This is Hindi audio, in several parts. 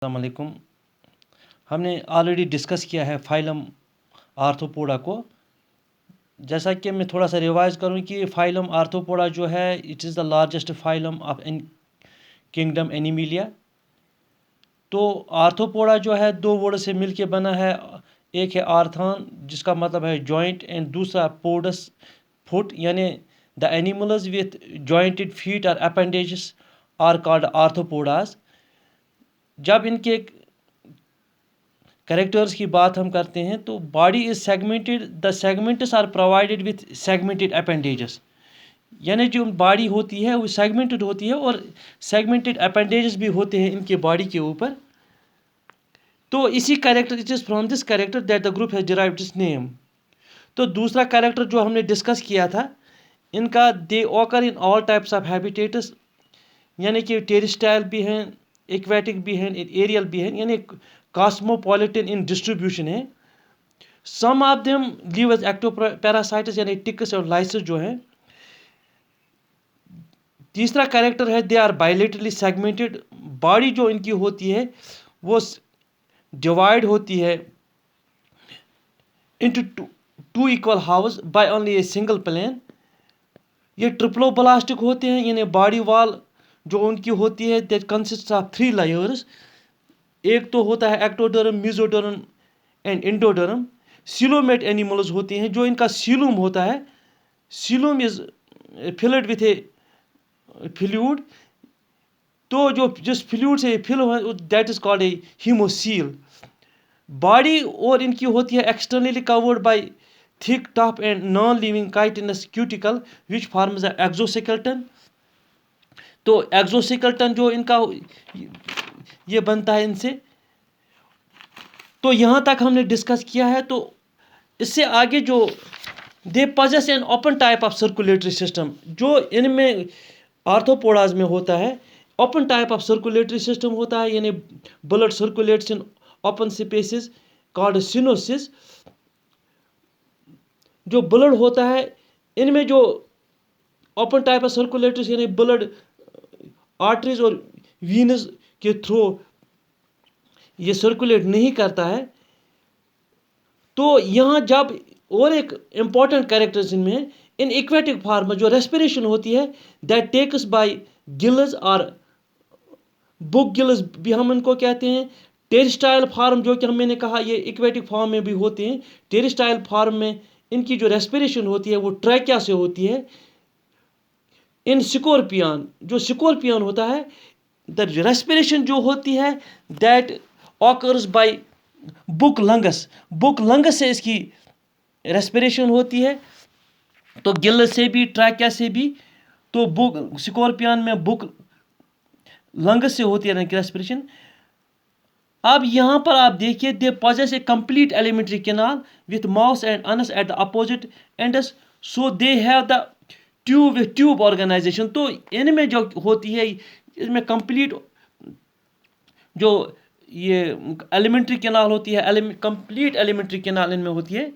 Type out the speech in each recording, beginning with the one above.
अस्सलाम वालेकुम। हमने ऑलरेडी डिस्कस किया है फाइलम आर्थ्रोपोडा को। जैसा कि मैं थोड़ा सा रिवाइज करूं कि फाइलम आर्थ्रोपोडा जो है it is the largest phylum of kingdom Animalia. तो आर्थ्रोपोडा जो है दो वर्ड से मिलके बना है। एक है आर्थान जिसका मतलब है जॉइंट एंड दूसरा पोडस फुट, यानी the animals with jointed feet और अपेंडेजेस आर कॉल्ड आर्थ्रोपोडास। जब इनके कैरेक्टर्स की बात हम करते हैं तो body is segmented, the segments are provided with segmented appendages, यानी जो बॉडी होती है वो सेगमेंटेड होती है और सेगमेंटेड अपेंडेजेस भी होते हैं इनके बॉडी के ऊपर। तो इसी character, it is from this character that the group has derived its name. तो दूसरा कैरेक्टर जो हमने डिस्कस किया था इनका, they occur in all types of habitats, यानी कि टेरिस्टाइल भी हैं, एक्वेटिक भी हैं, एरियल भी हैं, यानी कॉस्मोपॉलिटन इन डिस्ट्रीब्यूशन है। Some of them live as ectoparasites यानी टिक्स और लाइसेस जो हैं। तीसरा कैरेक्टर है they are bilaterally segmented, body जो इनकी होती है वो डिवाइड होती है into two equal halves by only a single plane. ये ट्रिप्लोब्लास्टिक होते हैं, यानी बॉडी वॉल जो उनकी होती है दैट कंसिस्ट ऑफ 3 लेयर्स। एक तो होता है ectoderm, mesoderm and endoderm. Coelomate animals होते हैं, जो इनका सीलूम होता है, coelom is filled with a fluid. तो जो जिस फ्लूइड से फिल हुआ that is called a haemocoel. Body और इनकी होती है externally covered by thick tough and non living chitinous cuticle which forms the exoskeleton. तो एक्सोस्केलेटन जो इनका ये बनता है इनसे। तो यहाँ तक हमने डिस्कस किया है। तो इससे आगे जो they possess an open type of circulatory system, जो इनमें आर्थ्रोपोडाज में होता है open type of circulatory system होता है, यानी blood circulates in open spaces called sinuses. जो ब्लड होता है इनमें जो ओपन टाइप ऑफ सर्कुलेटर्स यानी ब्लड आर्टरीज और वीनस के थ्रू ये सर्कुलेट नहीं करता है। तो यहाँ जब और एक इम्पॉर्टेंट कैरेक्टर्स इनमें इन एक्वेटिक फॉर्म में जो रेस्पिरेशन होती है दैट टेक्स बाय गिल्स और बुक गिल्स भी हम इनको कहते हैं। टेरिस्टाइल फॉर्म जो कि मैंने कहा ये एक्वेटिक फॉर्म में भी होते हैं। टेरिस्टाइल फॉर्म में इनकी जो रेस्पिरेशन होती है वो ट्रैकिया से होती है। इन स्कॉर्पियन, जो स्कॉर्पियन होता है द रेस्पिरेशन जो होती है that occurs by book lungs, book lungs से इसकी रेस्पिरेशन होती है। तो गिल से भी, ट्रैकिया से भी। तो बुक स्कॉर्पियन में बुक लंगस से होती है रेस्पिरेशन। अब यहाँ पर आप देखिए they possess a complete alimentary canal with mouth and anus at the opposite ends, so they have the tube with tube organisation. तो इनमें जो होती है इसमें कंप्लीट जो ये एलिमेंट्री कैनाल होती है, कंप्लीट एलिमेंट्री कैनाल इनमें होती है।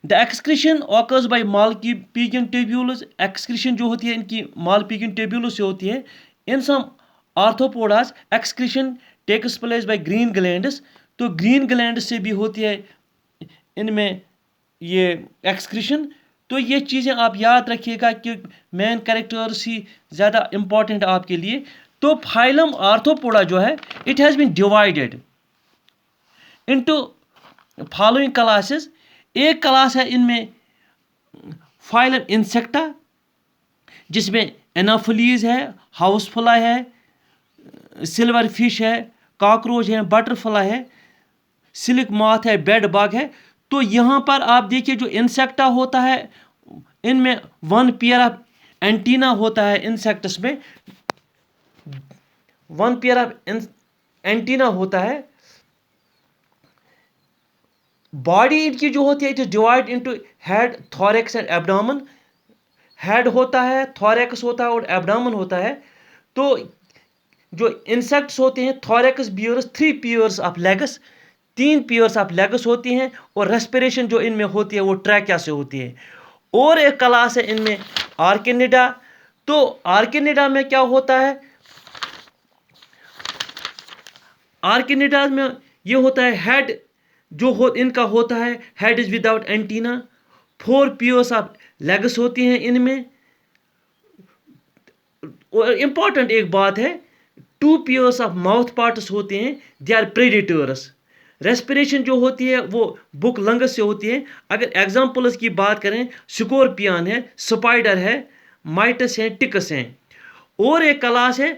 The excretion occurs by Malpighian tubules, excretion जो होती है इनकी मालपीजियन ट्यूब्यूल्स से होती है। In some arthropods excretion takes place by green glands, तो ग्रीन ग्लैंड से भी होती है इनमें ये एक्सक्रीशन। तो ये चीज़ें आप याद रखिएगा कि मेन कैरेक्टर्स ही ज़्यादा इम्पॉर्टेंट आपके लिए। तो फाइलम आर्थ्रोपोडा जो है it has been divided into following classes. एक क्लास है इनमें फाइलम इंसेक्टा, जिसमें एनाफिलीज है, हाउस फ्लाई है, सिल्वर फिश है, कॉकरोच है, बटरफ्लाई है, सिल्क मॉथ है, बेड बग है। तो यहाँ पर आप देखिए जो इंसेक्टा होता है इनमें 1 पेयर ऑफ एंटीना होता है। इंसेक्ट्स में 1 पेयर ऑफ एंटीना होता है। बॉडी इनकी जो होती है it is divide into head, thorax and abdomen. Head होता है, थोरैक्स होता है और एब्डोमेन होता है। तो जो इंसेक्ट्स होते हैं thorax bears 3 pairs of legs, 3 pairs of legs होती हैं। और रेस्पिरेशन जो इनमें होती है वो ट्रैकिया से होती है। और एक क्लास है इनमें आर्किनिडा। तो आर्किनिडा में क्या होता है, आर्किनिडाज में ये होता है हेड इनका होता है, head is without antenna, 4 pairs of legs होती हैं इनमें। और इम्पॉर्टेंट एक बात है, 2 पेयर्स ऑफ माउथ पार्ट्स होते हैं, दे आर प्रेडिटर्स। रेस्पिरेशन जो होती है वो बुक लंग्स से होती है। अगर एग्जाम्पल्स की बात करें, स्कॉर्पियन है, स्पाइडर है, माइटस हैं, टिकस हैं। और एक क्लास है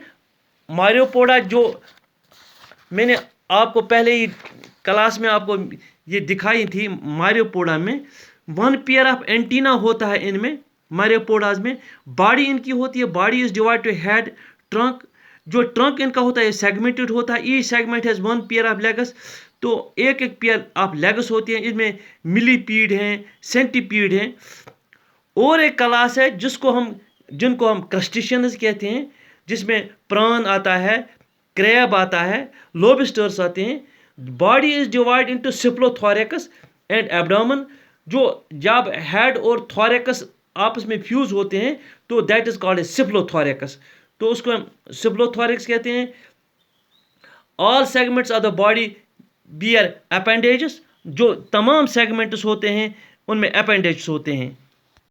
मारियोपोडा, जो मैंने आपको पहले ही क्लास में आपको ये दिखाई थी। मारियोपोडा में 1 पेयर ऑफ एंटीना होता है इनमें, मारियोपोडाज में। बॉडी इनकी होती है, body is divide two head, trunk. जो ट्रंक इनका होता है सेगमेंटेड होता है, each segment has 1 pair of legs. तो एक एक पेयर ऑफ लेग्स होती हैं इसमें। मिलीपीड हैं, सेंटीपीड हैं। और एक क्लास है जिनको हम क्रस्टेशियंस कहते हैं, जिसमें प्राण आता है, क्रैब आता है, लोबस्टर्स आते हैं। Body is divide into cephalothorax and abdomen. जो जब हेड और थोरैकस आपस में फ्यूज होते हैं तो that is called a cephalothorax. तो उसको हम सिप्लोथोरैक्स कहते हैं। All segments of the body bear appendages. जो तमाम सेगमेंट्स होते हैं उनमें अपेंडेजेस होते हैं।